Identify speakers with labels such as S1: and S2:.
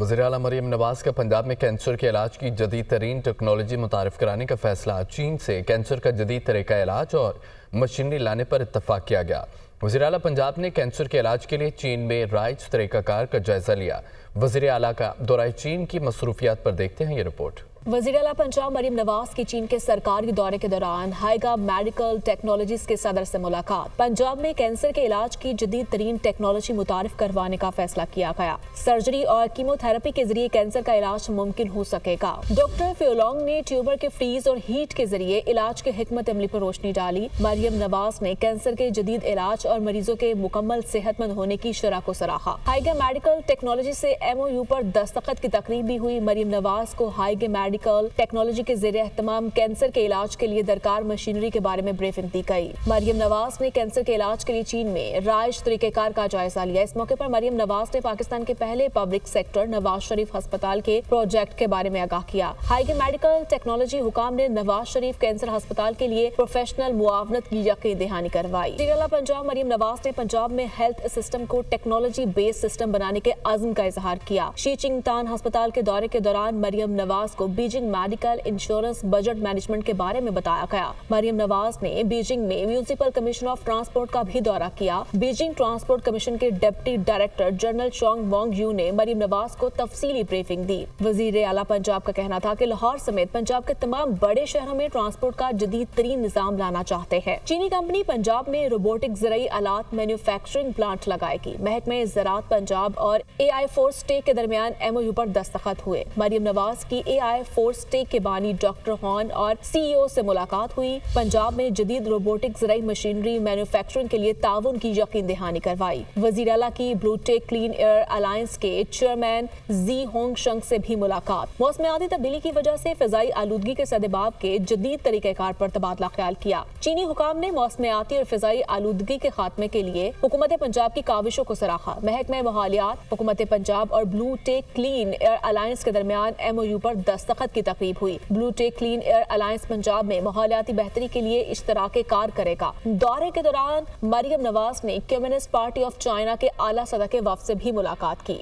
S1: وزیراعلیٰ مریم نواز کا پنجاب میں کینسر کے علاج کی جدید ترین ٹیکنالوجی متعارف کرانے کا فیصلہ۔ چین سے کینسر کا جدید طریقہ علاج اور مشینری لانے پر اتفاق کیا گیا۔ وزیراعلیٰ پنجاب نے کینسر کے علاج کے لیے چین میں رائج طریقہ کار کا جائزہ لیا۔ وزیراعلیٰ کا دورہ چین کی مصروفیات پر دیکھتے ہیں یہ رپورٹ۔
S2: وزیراعلیٰ پنجاب مریم نواز کی چین کے سرکاری دورے کے دوران ہائیگا میڈیکل ٹیکنالوجیز کے صدر سے ملاقات۔ پنجاب میں کینسر کے علاج کی جدید ترین ٹیکنالوجی متعارف کروانے کا فیصلہ کیا گیا۔ سرجری اور کیمو تھراپی کے ذریعے کینسر کا علاج ممکن ہو سکے گا۔ ڈاکٹر فیولونگ نے ٹیومر کے فریز اور ہیٹ کے ذریعے علاج کے حکمت عملی پر روشنی ڈالی۔ مریم نواز نے کینسر کے جدید علاج اور مریضوں کے مکمل صحت مند ہونے کی شرح کو سراہا۔ ہائیگا میڈیکل ٹیکنالوجی سے MOU پر دستخط کی تقریب بھی ہوئی۔ مریم نواز کو ہائیگا میڈیکل ٹیکنالوجی کے زیر اہتمام کینسر کے علاج کے لیے درکار مشینری کے بارے میں بریفنگ دی گئی۔ مریم نواز نے کینسر کے علاج کے لیے چین میں رائج طریقہ کار کا جائزہ لیا۔ اس موقع پر مریم نواز نے پاکستان کے پہلے پبلک سیکٹر نواز شریف ہسپتال کے پروجیکٹ کے بارے میں آگاہ کیا۔ ہائیگا میڈیکل ٹیکنالوجی حکام نے نواز شریف کینسر ہسپتال کے لیے پروفیشنل معاونت کی یقین دہانی کروائی۔ وزیراعلیٰ پنجاب مریم نواز نے پنجاب میں ہیلتھ سسٹم کو ٹیکنالوجی بیس سسٹم بنانے کے عزم کا اظہار کیا۔ شی چنگ تان ہسپتال کے دورے کے دوران مریم نواز کو Beijing medical insurance budget management کے بارے میں بتایا گیا۔ مریم نواز نے بیجنگ میں میونسپل کمیشن آف ٹرانسپورٹ کا بھی دورہ کیا۔ بیجنگ ٹرانسپورٹ کمیشن کے deputy director general Chong Wang Yu نے مریم نواز کو تفصیلی بریفنگ دی۔ وزیر اعلیٰ پنجاب کا کہنا تھا کہ لاہور سمیت پنجاب کے تمام بڑے شہروں میں ٹرانسپورٹ کا جدید ترین نظام لانا چاہتے ہیں۔ چینی کمپنی پنجاب میں روبوٹک زرعی آلات مینوفیکچرنگ پلانٹ لگائے گی۔ محکمہ زراعت پنجاب اور AI فورس ٹیک کے درمیان MOU پر دستخط ہوئے۔ مریم نواز کی AI فورس ٹیک کے بانی ڈاکٹر ہان اور CEO سے ملاقات ہوئی۔ پنجاب میں جدید روبوٹک زرعی مشینری مینوفیکچرنگ کے لیے تعاون کی یقین دہانی کروائی۔ وزیر اعلیٰ کی بلو ٹیک کلین ایئر الائنس کے چیئرمین زی ہونگ شنگ سے بھی ملاقات۔ موسمیاتی تبدیلی کی وجہ سے فضائی آلودگی کے سدباب کے جدید طریقہ کار پر تبادلہ خیال کیا۔ چینی حکام نے موسمیاتی اور فضائی آلودگی کے خاتمے کے لیے حکومت پنجاب کی کاوشوں کو سراہا۔ محکمہ ماحولیات، حکومت پنجاب اور بلو ٹیک کلین ایئر الائنس کے درمیان MOU پر دستخط کی تقریب ہوئی۔ بلو ٹیک کلین ایئر الائنس پنجاب میں ماحولیاتی بہتری کے لیے اشتراک کار کرے گا۔ دورے کے دوران مریم نواز نے کمیونسٹ پارٹی آف چائنا کے اعلیٰ سطح کے وفد سے بھی ملاقات کی۔